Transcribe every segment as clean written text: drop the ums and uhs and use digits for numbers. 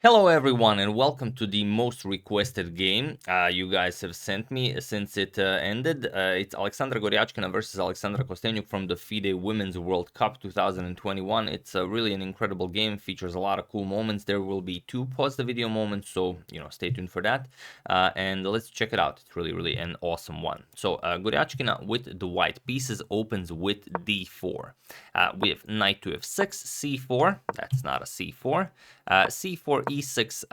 Hello everyone and welcome to the most requested game you guys have sent me since it ended. It's Alexandra Goryachkina versus Alexandra Kosteniuk from the Fide Women's World Cup 2021. It's really an incredible game, features a lot of cool moments. There will be two pause the video moments, so stay tuned for that. And let's check it out. It's really an awesome one. So Goryachkina with the white pieces opens with d4. We have knight to f6, c4, that's not a c4, c4, e6,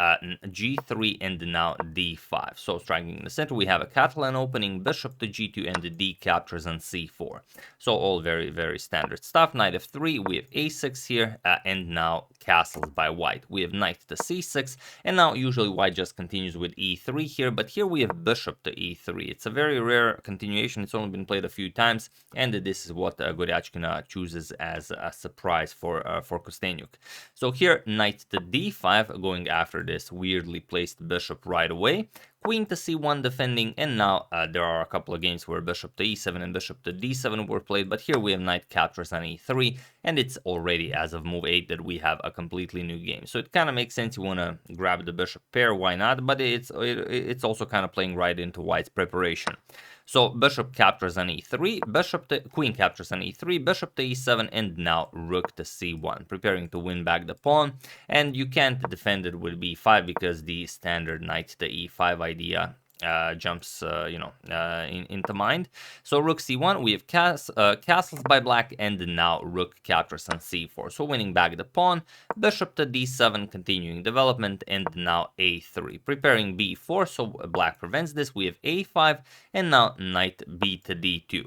g3, and now d5. So striking in the center, we have a Catalan opening, bishop to g2, and the d captures on c4. So all very standard stuff. Knight f3, we have a6 here, and now castles by white. We have knight to c6, and now usually white just continues with e3 here, but here we have bishop to e3. It's a very rare continuation. It's only been played a few times, and this is what Goryachkina chooses as a surprise for Kosteniuk. So here, knight to d5, going after this weirdly placed bishop right away. Queen to c1 defending, and now there are a couple of games where bishop to e7 and bishop to d7 were played, but here we have knight captures on e3, and it's already as of move 8 that we have a completely new game. So it kind of makes sense. You want to grab the bishop pair, why not? But it's also kind of playing right into white's preparation. So bishop captures on e3, queen captures on e3, bishop to e7, and now rook to c1, preparing to win back the pawn. And you can't defend it with b5 because the standard knight to e5 idea jumps into mind. So rook c1, we have castles by black, and now rook captures on c4, so winning back the pawn. Bishop to d7, continuing development, and now a3, preparing b4, so black prevents this. We have a5, and now knight b to d2.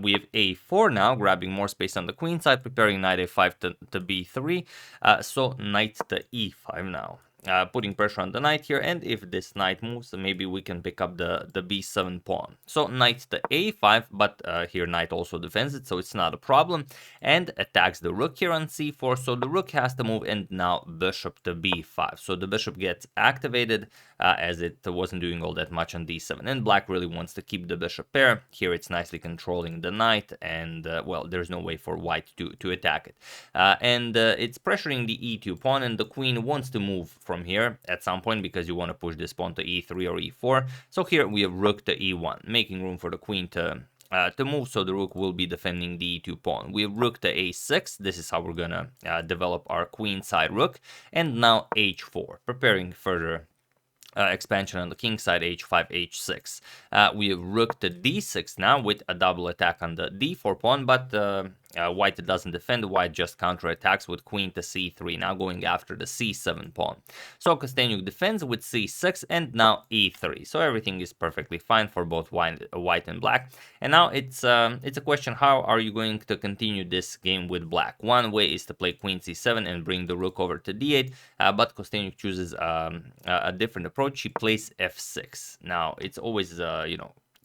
We have a4 now, grabbing more space on the queen side, preparing knight a5 to b3, so knight to e5 now. Putting pressure on the knight here, and if this knight moves, maybe we can pick up the b7 pawn. So knight to a5, but here knight also defends it, so it's not a problem, and attacks the rook here on c4, so the rook has to move, and now bishop to b5. So the bishop gets activated, as it wasn't doing all that much on d7, and black really wants to keep the bishop pair. Here it's nicely controlling the knight, and well, there's no way for white to attack it. And it's pressuring the e2 pawn, and the queen wants to move from here at some point because you want to push this pawn to e3 or e4. So here we have rook to e1, making room for the queen to move, so the rook will be defending the e2 pawn. We have rook to a6. This is how we're gonna develop our queen side rook, and now h4, preparing further expansion on the king side, h5, h6. We have rook to d6 now with a double attack on the d4 pawn, but white doesn't defend. White just counterattacks with queen to c3, now going after the c7 pawn. So Kosteniuk defends with c6, and now e3. So everything is perfectly fine for both white and black. And now it's a question, how are you going to continue this game with black? One way is to play queen c7 and bring the rook over to d8, but Kosteniuk chooses a different approach. She plays f6. Now it's always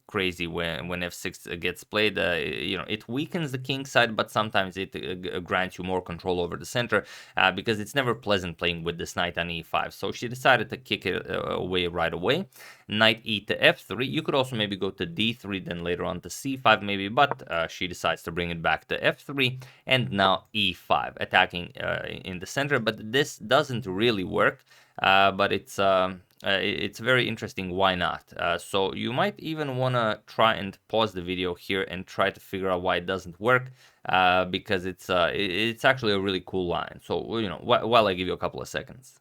crazy when f6 gets played. It weakens the king side, but sometimes it grants you more control over the center, because it's never pleasant playing with this knight on e5. So she decided to kick it away right away. Knight e to f3. You could also maybe go to d3, then later on to c5 maybe, but she decides to bring it back to f3, and now e5, attacking in the center. But this doesn't really work, but it's very interesting. Why not? So you might even want to try and pause the video here and try to figure out why it doesn't work, because it's actually a really cool line. So while I give you a couple of seconds.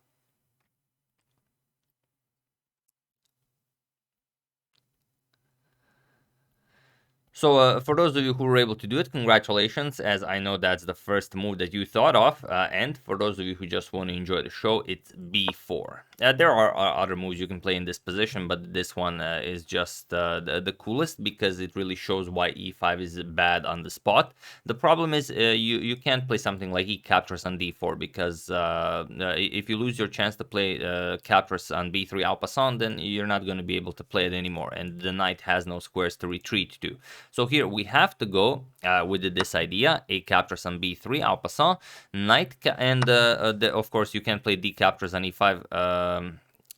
So for those of you who were able to do it, congratulations, as I know that's the first move that you thought of. And for those of you who just want to enjoy the show, it's b4. There are other moves you can play in this position, but this one is just the coolest because it really shows why e5 is bad on the spot. The problem is you can't play something like e captures on d4, because if you lose your chance to play captures on b3 en passant, then you're not going to be able to play it anymore, and the knight has no squares to retreat to. So here we have to go with this idea: a captures on b3 en passant, knight, and of course you can play d captures on e5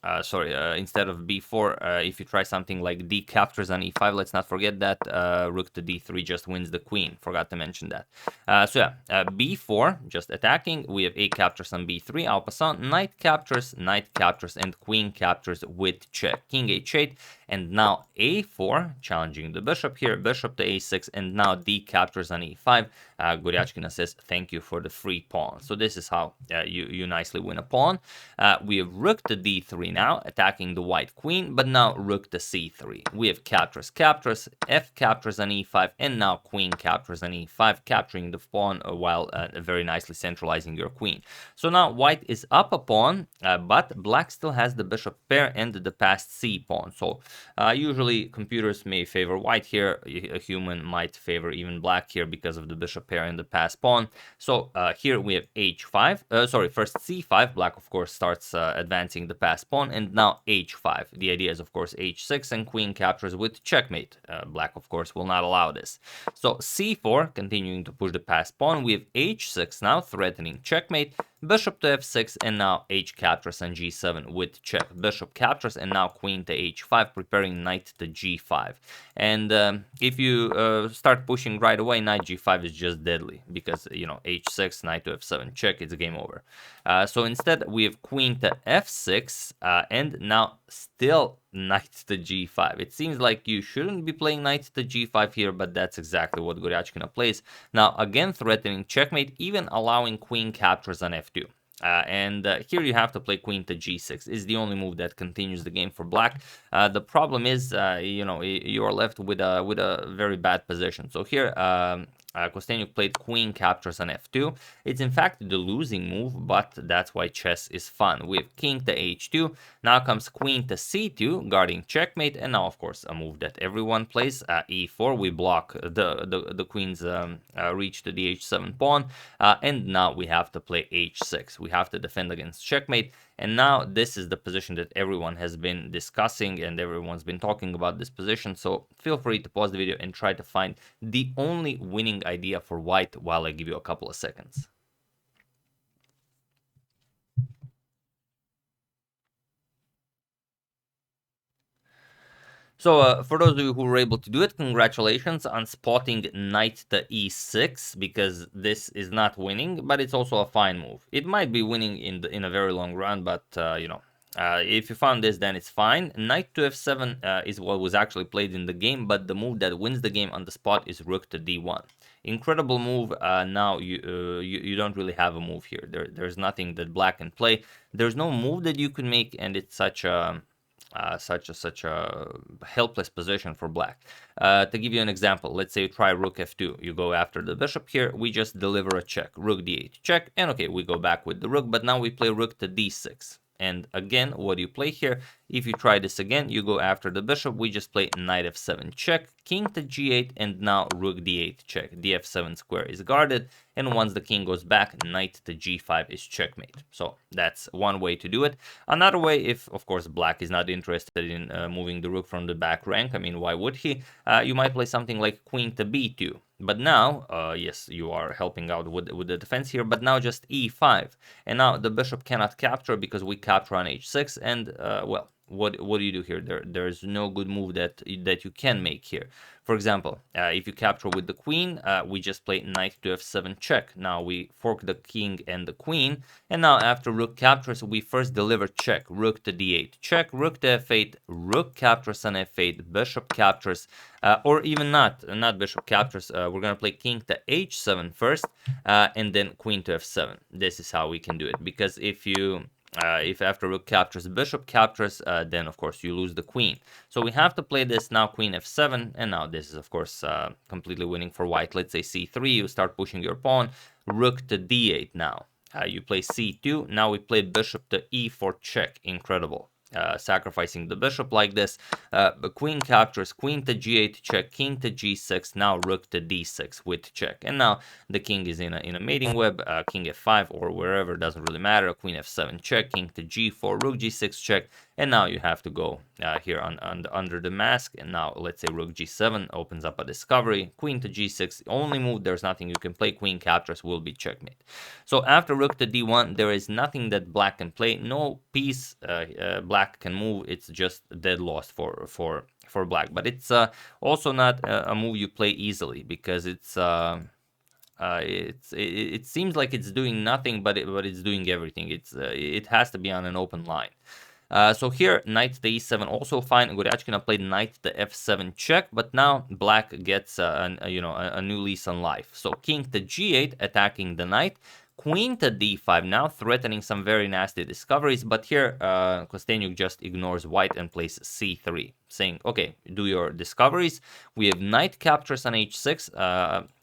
instead of b4, if you try something like d captures on e5, let's not forget that rook to d3 just wins the queen. Forgot to mention that. So yeah, b4, just attacking. We have a captures on b3, en passant, knight captures, and queen captures with check. King h8, and now a4, challenging the bishop here, bishop to a6, and now d captures on e5. Goryachkina says, thank you for the free pawn. So this is how you nicely win a pawn. We have rook to d3 now, attacking the white queen, but now rook to c3. We have captures, f captures on e5, and now queen captures on e5, capturing the pawn while very nicely centralizing your queen. So now white is up a pawn, but black still has the bishop pair and the passed c pawn. So usually computers may favor white here, a human might favor even black here because of the bishop pair and the passed pawn. So here we have h5, first c5, black of course starts advancing the passed pawn, and now h5. The idea is of course h6 and queen captures with checkmate. Black of course will not allow this. So c4, continuing to push the passed pawn, we have h6 now, threatening checkmate, bishop to f6, and now h captures on g7 with check. Bishop captures, and now queen to h5, preparing knight to g5. And if you start pushing right away, knight g5 is just deadly, because, you know, h6, knight to f7, check, it's game over. So instead, we have queen to f6, and now still knight to g5. It seems like you shouldn't be playing knight to g5 here, but that's exactly what Goryachkina plays. Now, again, threatening checkmate, even allowing queen captures on f2. Here you have to play queen to g6. Is the only move that continues the game for black. The problem is, you know, you are left with a very bad position. So here, Kosteniuk played queen captures on f2. It's in fact the losing move, but that's why chess is fun. We have king to h2. Now comes queen to c2, guarding checkmate, and now of course a move that everyone plays. E4, we block the queen's reach to the h7 pawn, and now we have to play h6. We have to defend against checkmate. And now this is the position that everyone has been discussing, and everyone's been talking about this position. So feel free to pause the video and try to find the only winning idea for white while I give you a couple of seconds. So for those of you who were able to do it, congratulations on spotting knight to e6, because this is not winning, but it's also a fine move. It might be winning in a very long run, but you know, if you found this, then it's fine. Knight to f7 is what was actually played in the game, but the move that wins the game on the spot is rook to d1. Incredible move. Now you don't really have a move here. There's nothing that black can play. There's no move that you can make, and it's such a helpless position for black. To give you an example, let's say you try rook f2. You go after the bishop here. We just deliver a check. Rook d8, check, and okay, we go back with the rook, but now we play rook to d6. And again, what do you play here? If you try this again, you go after the bishop. We just play knight f7 check, king to g8, and now rook d8 check. The f7 square is guarded, and once the king goes back, knight to g5 is checkmate. So that's one way to do it. Another way, if of course black is not interested in moving the rook from the back rank, I mean, why would he? You might play something like queen to b2. But now, yes, you are helping out with the defense here, but now just e5. And now the bishop cannot capture because we capture on h6, and, well, what do you do here? There's no good move that you can make here. For example, if you capture with the queen, we just play knight to f7 check. Now we fork the king and the queen, and now after rook captures, we first deliver check. Rook to d8 check, rook to f8, rook captures on f8, bishop captures, or even not bishop captures. We're gonna play king to h7 first, and then queen to f7. This is how we can do it, because if after rook captures, bishop captures, then of course you lose the queen. So we have to play this now, queen f7, and now this is of course completely winning for white. Let's say c3, you start pushing your pawn, rook to d8 now. You play c2, now we play bishop to e4 check, incredible. Sacrificing the bishop like this, the queen captures, queen to g8 check, king to g6, now rook to d6 with check, and now the king is in a mating web. King f5 or wherever, doesn't really matter. Queen f7 check, king to g4, rook g6 check, and now you have to go here under the mask, and now let's say rook g7 opens up a discovery, queen to g6, only move, there's nothing you can play, queen captures will be checkmate. So after rook to d1, there is nothing that black can play, no piece black black can move, it's just dead loss for black. But it's also not a move you play easily, because it seems like it's doing nothing, but it's doing everything. It has to be on an open line. So here, knight to e7 also fine. Goryachkina played knight to f7 check, but now black gets a new lease on life. So king to g8 attacking the knight. Queen to d5 now, threatening some very nasty discoveries, but here Kosteniuk just ignores white and plays c3, saying, okay, do your discoveries. We have knight captures on h6,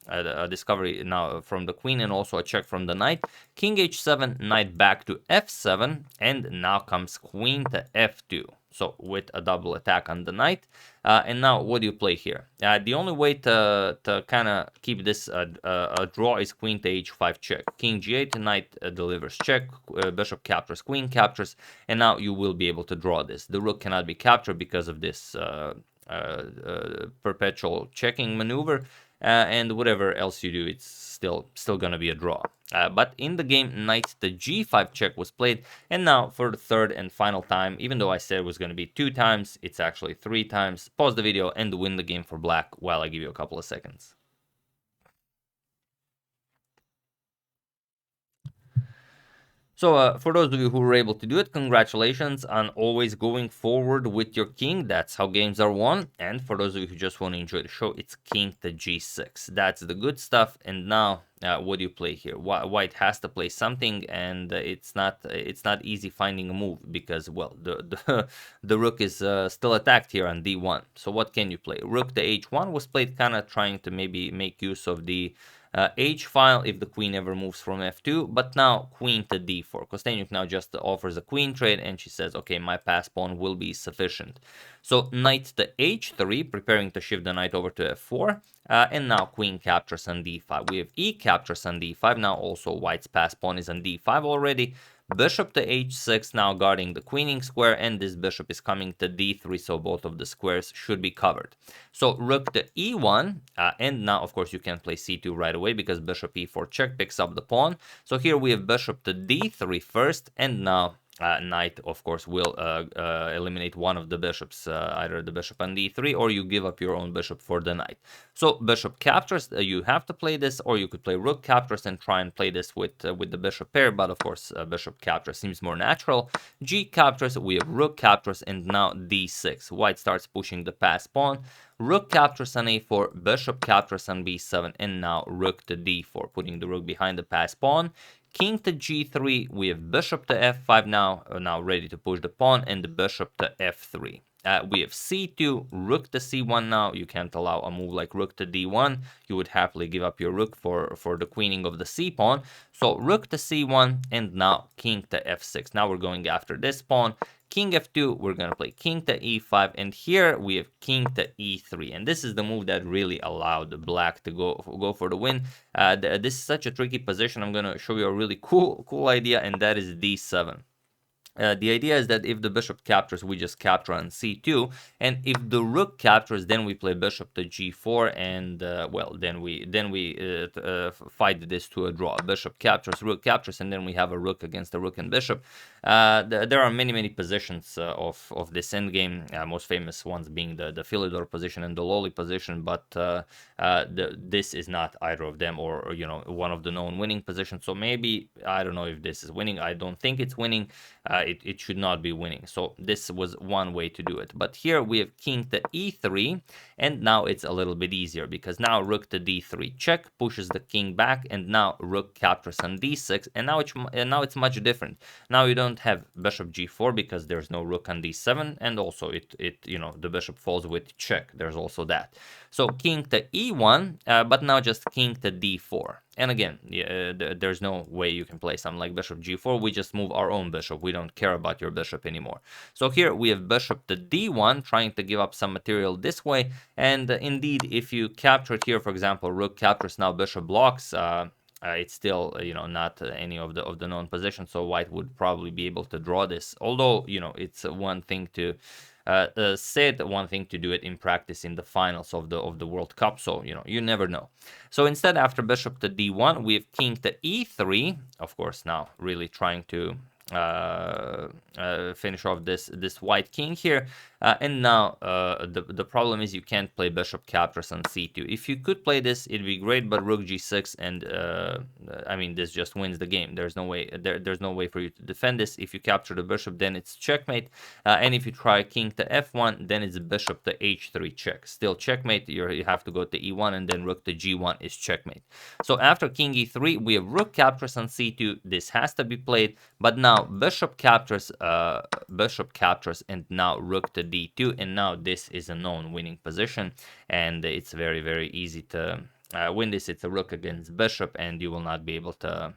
a discovery now from the queen, and also a check from the knight. King h7, knight back to f7, and now comes queen to f2. So with a double attack on the knight. And now what do you play here? The only way to kind of keep this a draw is queen to h5 check. King g8, knight delivers check, bishop captures, queen captures, and now you will be able to draw this. The rook cannot be captured because of this perpetual checking maneuver. And whatever else you do, it's still gonna be a draw. But in the game, knight to g5 check was played, and now for the third and final time, even though I said it was gonna be 2 times, it's actually 3 times. Pause the video and win the game for black while I give you a couple of seconds. So for those of you who were able to do it, congratulations on always going forward with your king. That's how games are won. And for those of you who just want to enjoy the show, it's king to g6. That's the good stuff. And now, what do you play here? White has to play something, and it's not easy finding a move, because, well, the rook is still attacked here on d1. So what can you play? Rook to h1 was played, kind of trying to maybe make use of the h-file if the queen ever moves from f2, but now queen to d4. Kosteniuk now just offers a queen trade, and she says, okay, my pass pawn will be sufficient. So knight to h3, preparing to shift the knight over to f4, and now queen captures on d5. We have e captures on d5, now also white's pass pawn is on d5 already. Bishop to h6, now guarding the queening square, and this bishop is coming to d3, so both of the squares should be covered. So rook to e1, and now, of course, you can play c2 right away, because bishop e4 check picks up the pawn. So here we have bishop to d3 first, and now knight, of course, will eliminate one of the bishops, either the bishop on d3, or you give up your own bishop for the knight. So bishop captures, you have to play this, or you could play rook captures and try and play this with the bishop pair, but of course bishop captures seems more natural. G captures, we have rook captures, and now d6. White starts pushing the pass pawn. Rook captures on a4, bishop captures on b7, and now rook to d4, putting the rook behind the pass pawn. King to g3, we have bishop to f5 now ready to push the pawn, and the bishop to f3. We have c2, rook to c1 now. You can't allow a move like rook to d1. You would happily give up your rook for the queening of the c pawn. So rook to c1, and now king to f6. Now we're going after this pawn. King f2, we're going to play king to e5, and here we have king to e3, and this is the move that really allowed black to go for the win. This is such a tricky position. I'm going to show you a really cool idea, and that is d7. The idea is that if the bishop captures, we just capture on c2, and if the rook captures, then we play bishop to g4, and well, then we fight this to a draw. Bishop captures, rook captures, and then we have a rook against a rook and bishop. There are many positions of this endgame. Most famous ones being the Philidor position and the Loli position, but this is not either of them, or one of the known winning positions. So maybe, I don't know if this is winning. I don't think it's winning. It should not be winning. So this was one way to do it. But here we have king to e3, and now it's a little bit easier, because now rook to d3 check pushes the king back, and now rook captures on d6, and now it's much different. Now you don't have bishop g4 because there's no rook on d7, and also the bishop falls with check. There's also that. So king to e1, but now just king to d4. And again, there's no way you can play something like bishop g4. We just move our own bishop. We don't care about your bishop anymore. So here we have bishop to d1, trying to give up some material this way. And indeed, if you capture it here, for example, rook captures, now bishop blocks, it's still not any of the known positions, so white would probably be able to draw this. Although it's one thing to said, one thing to do it in practice in the finals of the World Cup, so you never know. So instead, after bishop to d1, we have king to e3, of course, now really trying to finish off this white king here. And now the problem is you can't play bishop captures on c2. If you could play this, it'd be great, but rook g6, and I mean, this just wins the game. There's no way there's no way for you to defend this. If you capture the bishop, then it's checkmate, and if you try king to f1, then it's bishop to h3 check. Still checkmate. You have to go to e1, and then rook to g1 is checkmate. So after king e3, we have rook captures on c2. This has to be played, but now bishop captures, and now rook to d2, and now this is a known winning position, and it's very, very easy to win this. It's a rook against bishop, and you will not be able to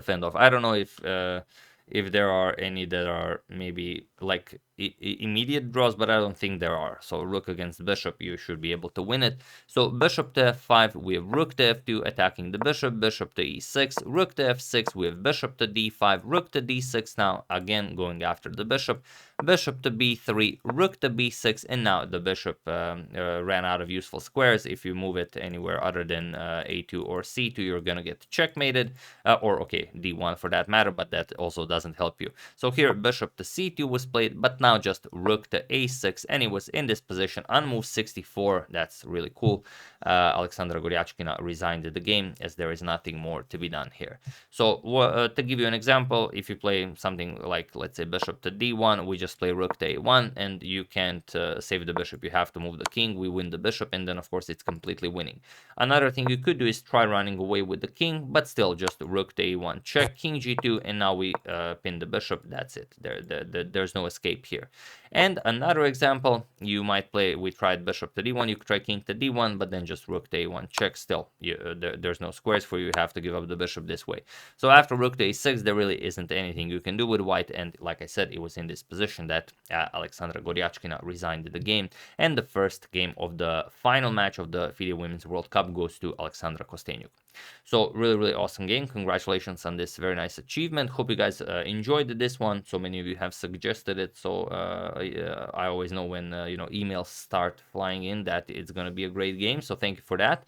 fend off. I don't know if there are any that are maybe like immediate draws, but I don't think there are. So rook against bishop, you should be able to win it. So bishop to f5, we have rook to f2 attacking the bishop, bishop to e6, rook to f6, we have bishop to d5, rook to d6, now again going after the bishop, bishop to b3, rook to b6, and now the bishop ran out of useful squares. If you move it anywhere other than a2 or c2, you're gonna get checkmated, or okay, d1 for that matter, but that also doesn't help you. So here bishop to c2 was played, but now just rook to a6, and it was in this position on move 64. That's really cool. Alexandra Goryachkina resigned the game, as there is nothing more to be done here. So to give you an example, if you play something like, let's say, bishop to d1, we just play rook to a1, and you can't save the bishop. You have to move the king. We win the bishop, and then of course it's completely winning. Another thing you could do is try running away with the king, but still just rook to a1 check, king g2, and now we pin the bishop. That's it. There's no escape here. And another example, you might play, we tried bishop to d1, you could try king to d1, but then just rook to a1 check. Still, there's no squares for you. You have to give up the bishop this way. So after rook to a6, there really isn't anything you can do with white, and like I said, it was in this position that Alexandra Goryachkina resigned the game, and the first game of the final match of the FIDE Women's World Cup goes to Alexandra Kosteniuk. So really, really awesome game. Congratulations on this very nice achievement. Hope you guys enjoyed this one. So many of you have suggested it, so I always know when emails start flying in that it's going to be a great game, so thank you for that.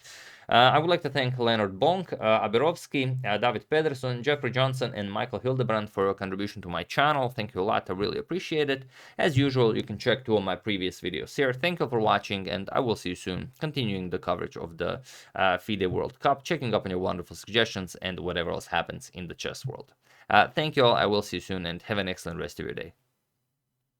I would like to thank Leonard Bonk, Aberovsky, David Pedersen, Jeffrey Johnson, and Michael Hildebrand for your contribution to my channel. Thank you a lot. I really appreciate it. As usual, you can check 2 of my previous videos here. Thank you for watching, and I will see you soon, continuing the coverage of the FIDE World Cup, checking up on your wonderful suggestions and whatever else happens in the chess world. Thank you all. I will see you soon, and have an excellent rest of your day.